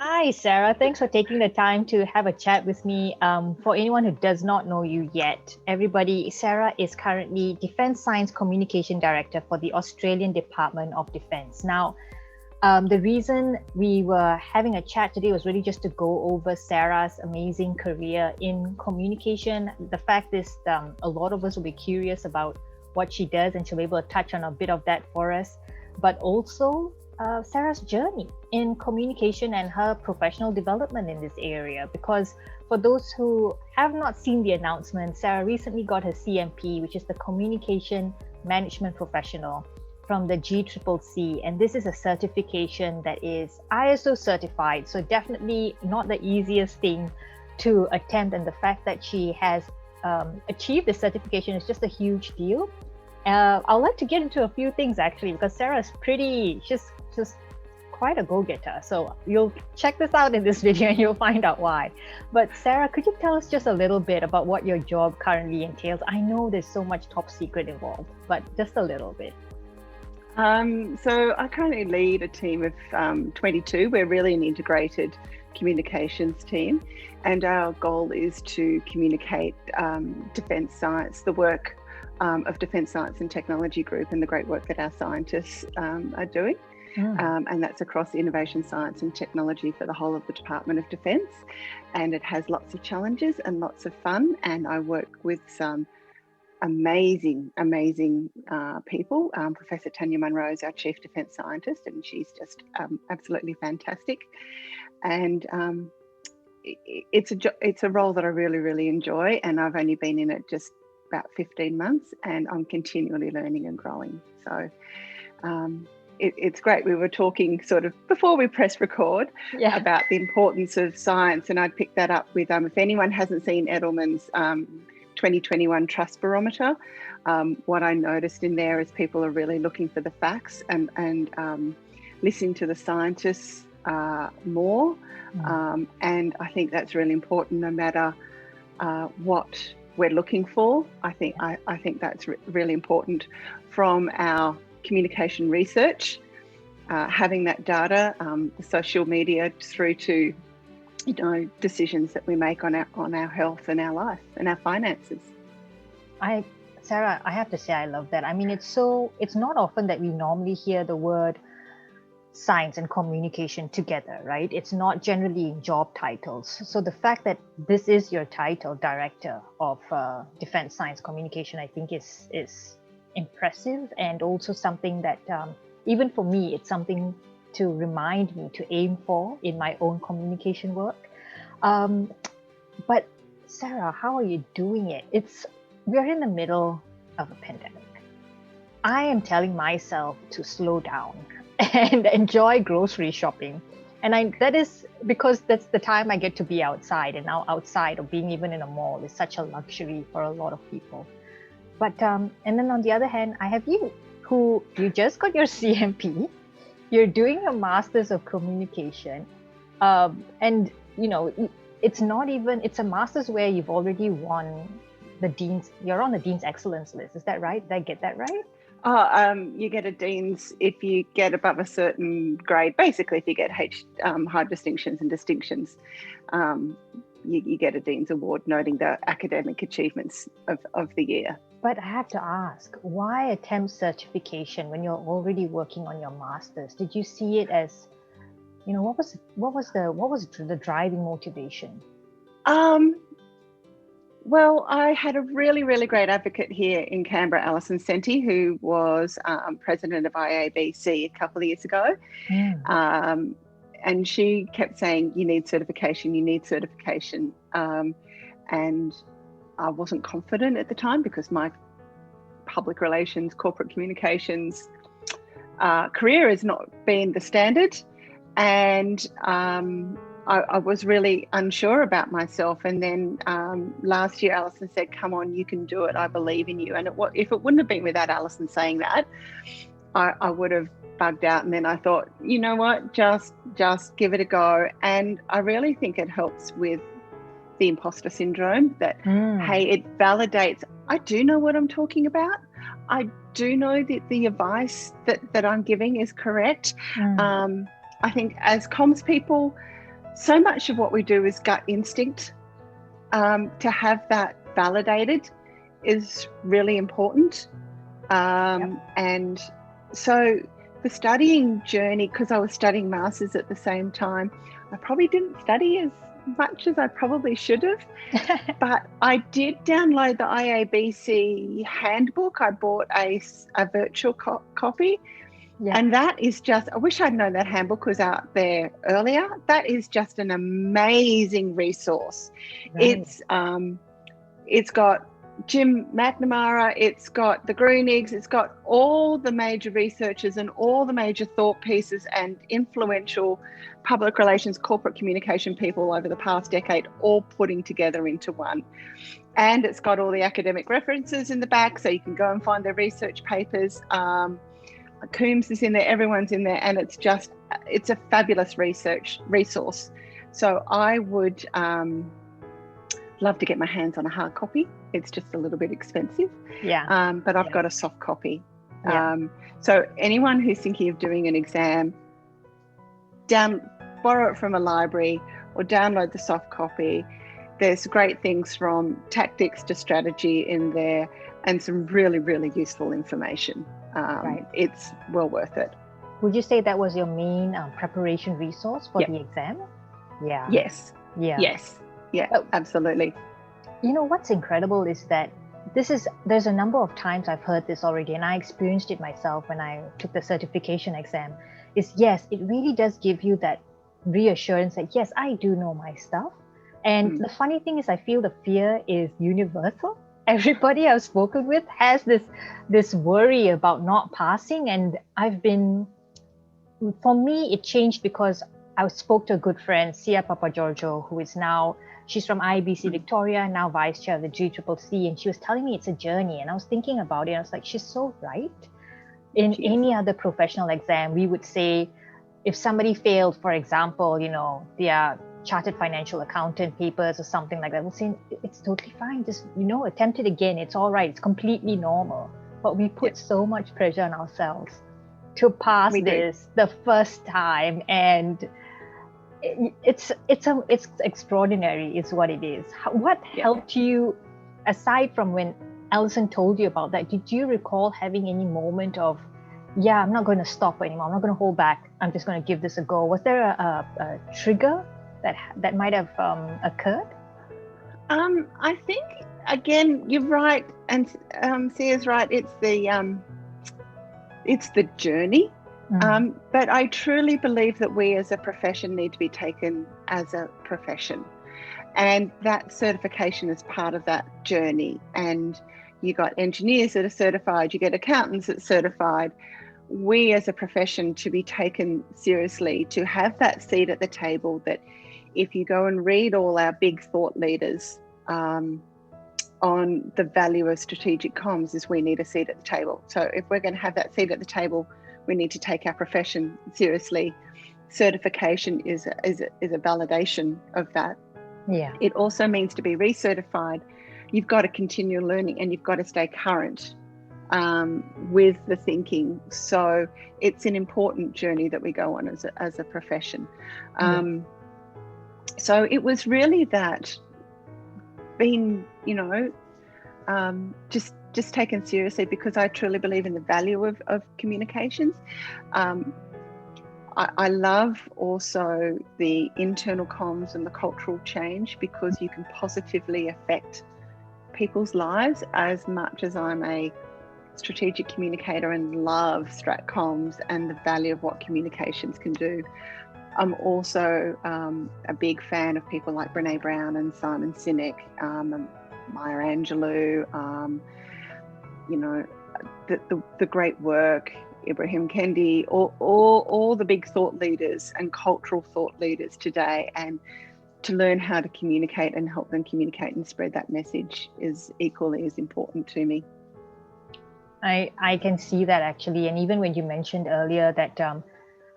Hi, Sarah. Thanks for taking the time to have a chat with me. For anyone who does not know you yet, Sarah is currently Defence Science Communication Director for the Australian Department of Defence. Now, the reason we were having a chat today was really just to go over Sarah's amazing career in communication. The fact is, a lot of us will be curious about what she does, and she'll be able to touch on a bit of that for us, but also Sarah's journey in communication and her professional development in this area. Because for those who have not seen the announcement, Sarah recently got her CMP, which is the Communication Management Professional from the GCCC. And this is a certification that is ISO certified. So definitely not the easiest thing to attempt. And the fact that she has achieved the certification is just a huge deal. I'd like to get into a few things actually, because Sarah's she's just quite a go-getter. So you'll check this out in this video and you'll find out why. But Sarah, could you tell us just a little bit about what your job currently entails? I know there's so much top secret involved, but just a little bit. So I currently lead a team of 22. We're really an integrated communications team, and our goal is to communicate defence science, the work of Defence Science and Technology Group, and the great work that our scientists are doing. And that's across innovation, science and technology for the whole of the Department of Defence. And it has lots of challenges and lots of fun. And I work with some amazing people. Professor Tanya Munro is our Chief Defence Scientist, and she's just absolutely fantastic. And it's a role that I really enjoy, and I've only been in it just about 15 months, and I'm continually learning and growing. So it's great. We were talking sort of before we press record about the importance of science, and I'd pick that up with if anyone hasn't seen Edelman's 2021 Trust Barometer, what I noticed in there is people are really looking for the facts and listening to the scientists more. And I think that's really important, no matter what we're looking for. I think that's really important from our communication research, having that data, the social media, through to decisions that we make on our health and our life and our finances. Sarah, I have to say I love that. I mean, it's not often that we normally hear the word science and communication together, right? It's not generally in job titles. So the fact that this is your title, Director of Defence Science Communication, I think is impressive, and also something that even for me, it's something to remind me to aim for in my own communication work. But Sarah, how are you doing it? We're in the middle of a pandemic. I am telling myself to slow down and enjoy grocery shopping. And that is because that's the time I get to be outside, and now outside, or being even in a mall, is such a luxury for a lot of people. But and then on the other hand, I have you, who you just got your CMP, you're doing a Masters of Communication, and it's a Masters where you've already won you're on the Dean's Excellence list. Is that right? Did I get that right? You get a Dean's if you get above a certain grade. Basically, if you get high distinctions and distinctions, you get a Dean's Award, noting the academic achievements of the year. But I have to ask, why attempt certification when you're already working on your Masters? Did you see it as, what was the driving motivation? Well, I had a really great advocate here in Canberra, Alison Senti, who was president of IABC a couple of years ago. And she kept saying, you need certification. And I wasn't confident at the time, because my public relations, corporate communications career has not been the standard. And I was really unsure about myself. And then last year, Alison said, come on, you can do it. I believe in you. And if it wouldn't have been without Alison saying that, I would have bugged out. And then I thought, you know what, just give it a go. And I really think it helps with the imposter syndrome, that, hey, it validates, I do know what I'm talking about. I do know that the advice that I'm giving is correct. I think as comms people, so much of what we do is gut instinct. To have that validated is really important. And so the studying journey, because I was studying masters at the same time, I probably didn't study as much as I probably should have, but I did download the IABC Handbook. I bought a virtual copy. Yeah. And that is just, I wish I'd known that handbook was out there earlier. That is just an amazing resource. Right. It's got Jim McNamara, it's got the Grunigs, it's got all the major researchers and all the major thought pieces and influential public relations, corporate communication people over the past decade, all putting together into one. And it's got all the academic references in the back, so you can go and find their research papers. Coombs is in there, everyone's in there, and it's a fabulous research resource. So I would love to get my hands on a hard copy. It's just a little bit expensive. Yeah. But I've got a soft copy. Yeah. So anyone who's thinking of doing an exam, borrow it from a library or download the soft copy. There's great things from tactics to strategy in there and some really, really useful information. Right. It's well worth it. Would you say that was your main preparation resource for the exam? Yeah. Yes. Yeah. Yes. Yeah, absolutely. You know, what's incredible is that there's a number of times I've heard this already, and I experienced it myself when I took the certification exam, is yes, it really does give you that reassurance that, yes, I do know my stuff. And the funny thing is, I feel the fear is universal. Everybody I've spoken with has this worry about not passing. And for me, it changed because I spoke to a good friend, Sia Papagiorgio, who is now, she's from IABC Victoria, now vice chair of the GCCC. And she was telling me it's a journey. And I was thinking about it. I was like, she's so right. In any other professional exam, we would say, if somebody failed, for example, their chartered financial accountant papers or something like that, we'll say it's totally fine, just attempt it again, it's all right, it's completely normal. But we put so much pressure on ourselves to pass the first time, and it's extraordinary is what it is. What helped you, aside from when Alison told you about that, did you recall having any moment of, I'm not going to stop anymore, I'm not going to hold back, I'm just going to give this a go? Was there a trigger that might have occurred? I think, again, you're right, and Sia's right. It's the journey. But I truly believe that we as a profession need to be taken as a profession, and that certification is part of that journey. And you got engineers that are certified, you get accountants that are certified. We as a profession to be taken seriously, to have that seat at the table. That if you go and read all our big thought leaders on the value of strategic comms, is we need a seat at the table. So if we're going to have that seat at the table, we need to take our profession seriously. Certification is a validation of that. Yeah. It also means to be recertified, you've got to continue learning and you've got to stay current with the thinking. So it's an important journey that we go on as a profession. So it was really that being, just taken seriously, because I truly believe in the value of communications. I love also the internal comms and the cultural change, because you can positively affect people's lives. As much as I'm a strategic communicator and love strat comms and the value of what communications can do, I'm also a big fan of people like Brene Brown and Simon Sinek, and Maya Angelou, the great work, Ibrahim Kendi, all the big thought leaders and cultural thought leaders today, and to learn how to communicate and help them communicate and spread that message is equally as important to me. I can see that, actually. And even when you mentioned earlier that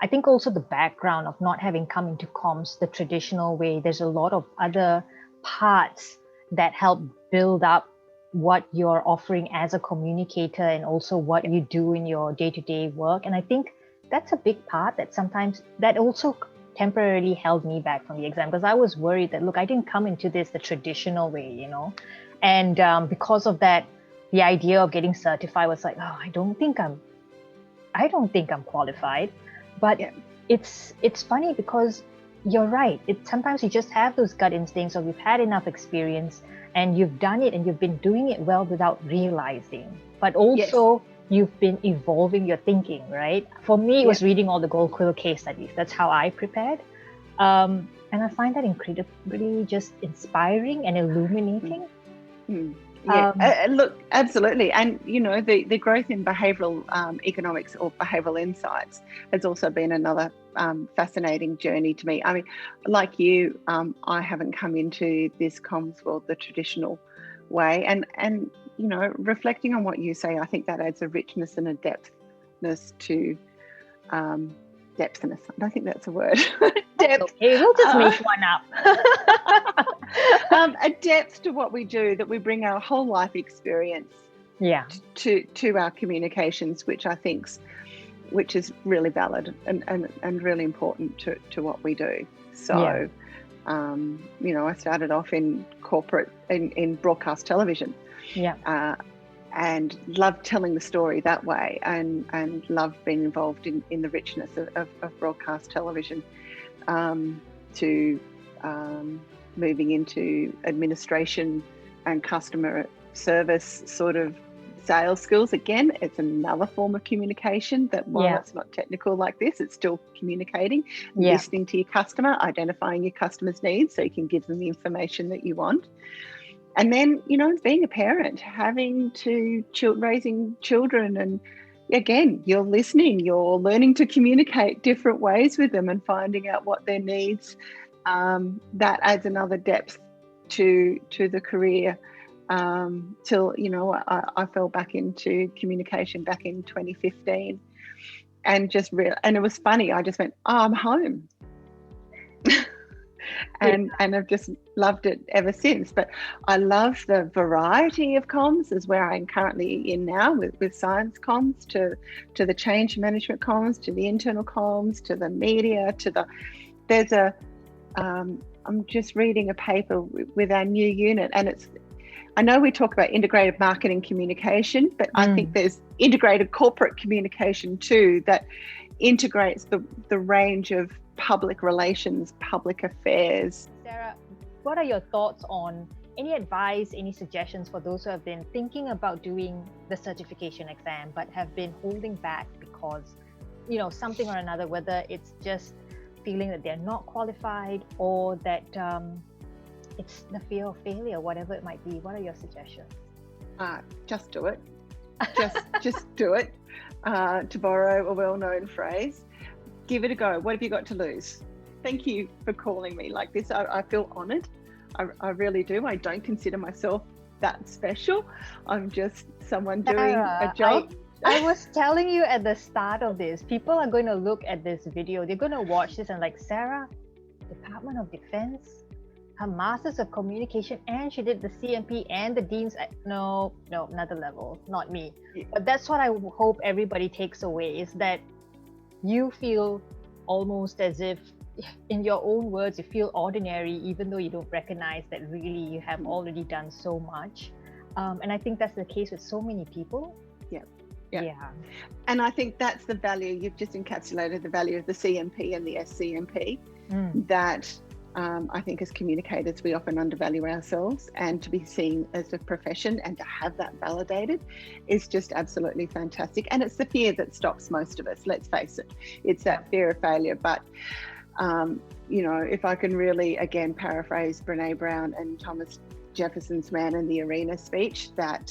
I think also the background of not having come into comms the traditional way, there's a lot of other parts that help build up what you're offering as a communicator and also what you do in your day-to-day work. And I think that's a big part that sometimes that also temporarily held me back from the exam, because I was worried that, look, I didn't come into this the traditional way, and because of that, the idea of getting certified was like, oh, I don't think I'm qualified. But it's funny because you're right. Sometimes you just have those gut instincts, or you've had enough experience and you've done it and you've been doing it well without realizing. But also you've been evolving your thinking, right? For me, it was reading all the Gold Quill case studies. That's how I prepared. And I find that incredibly just inspiring and illuminating. Look, absolutely. And, the growth in behavioural economics or behavioural insights has also been another fascinating journey to me. I mean, like you, I haven't come into this comms world the traditional way. And reflecting on what you say, I think that adds a richness and a depthness to depthness. I don't think that's a word. Depth. Okay, we'll just make one up. A depth to what we do, that we bring our whole life experience to our communications, which I think is really valid and really important to what we do. So, I started off in corporate, in broadcast television. And loved telling the story that way, and loved being involved in the richness of broadcast television, to moving into administration and customer service sort of sales skills. Again, it's another form of communication that, while it's not technical like this, it's still communicating, listening to your customer, identifying your customer's needs so you can give them the information that you want. And then, being a parent, raising children, and again, you're listening, you're learning to communicate different ways with them and finding out what their needs. That adds another depth to the career. Till, I fell back into communication back in 2015, and and it was funny. I just went, I'm home. And I've just loved it ever since. But I love the variety of comms, is where I'm currently in now, with science comms, to the change management comms, to the internal comms, to the media, I'm just reading a paper with our new unit, and I know we talk about integrated marketing communication, but I think there's integrated corporate communication too, that integrates the range of public relations, public affairs. Sarah, what are your thoughts on any advice, any suggestions for those who have been thinking about doing the certification exam but have been holding back because, something or another, whether it's just feeling that they're not qualified, or that it's the fear of failure, whatever it might be? What are your suggestions? Just do it. Just do it. To borrow a well-known phrase, give it a go. What have you got to lose? Thank you for calling me like this. I feel honoured. I really do. I don't consider myself that special. I'm just someone doing a job. I was telling you at the start of this, people are going to look at this video. They're going to watch this and like, Sarah, Department of Defense, her Masters of Communication, and she did the CMP and the Dean's. No, another level, not me. But that's what I hope everybody takes away, is that you feel almost as if, in your own words, you feel ordinary, even though you don't recognize that really you have already done so much. And I think that's the case with so many people. Yeah. And I think that's the value. You've just encapsulated the value of the CMP and the SCMP, that I think as communicators, we often undervalue ourselves, and to be seen as a profession and to have that validated is just absolutely fantastic. And it's the fear that stops most of us, let's face it. It's that fear of failure. But, if I can really, again, paraphrase Brene Brown and Thomas Jefferson's Man in the Arena speech, that,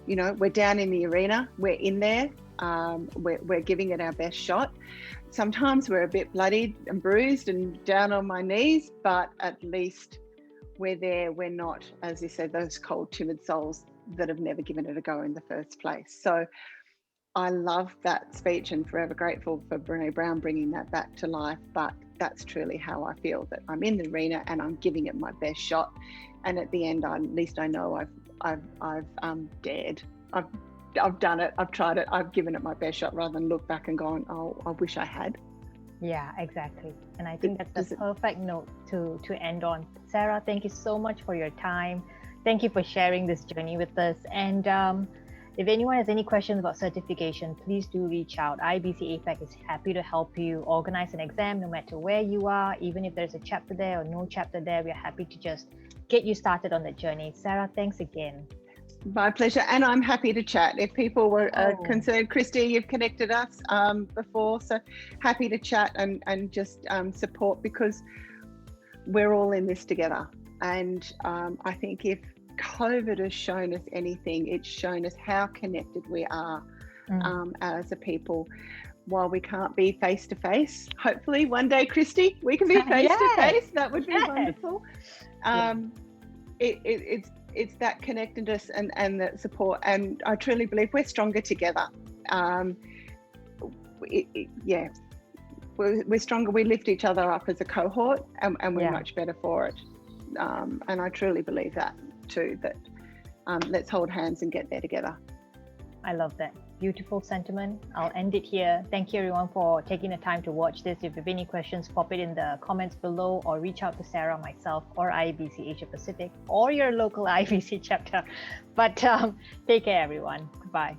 we're down in the arena, we're in there, we're giving it our best shot. Sometimes we're a bit bloodied and bruised and down on my knees, but at least we're there. We're not, as you said, those cold, timid souls that have never given it a go in the first place. So I love that speech and forever grateful for Brene Brown bringing that back to life. But that's truly how I feel, that I'm in the arena and I'm giving it my best shot. And at the end, at least I know I've dared. I've done it. I've tried it. I've given it my best shot, rather than look back and gone, oh, I wish I had. Yeah, exactly. And I think that's Does the it- perfect note to end on. Sarah, thank you so much for your time. Thank you for sharing this journey with us. And if anyone has any questions about certification, please do reach out. IBC APAC is happy to help you organize an exam no matter where you are. Even if there's a chapter there or no chapter there, we're happy to just get you started on the journey. Sarah, thanks again. My pleasure, and I'm happy to chat. If people were Oh. concerned, Christy, you've connected us before, so happy to chat and just support, because we're all in this together. And I think if COVID has shown us anything, it's shown us how connected we are as a people. While we can't be face to face, hopefully one day, Christy, we can be face to face. That would be wonderful. It's that connectedness and that support, and I truly believe we're stronger together. We're stronger. We lift each other up as a cohort, and we're much better for it. And I truly believe that too. That let's hold hands and get there together. I love that. Beautiful sentiment. I'll end it here. Thank you everyone for taking the time to watch this. If you have any questions, pop it in the comments below, or reach out to Sarah, myself, or IABC Asia Pacific, or your local IABC chapter. But take care everyone. Goodbye.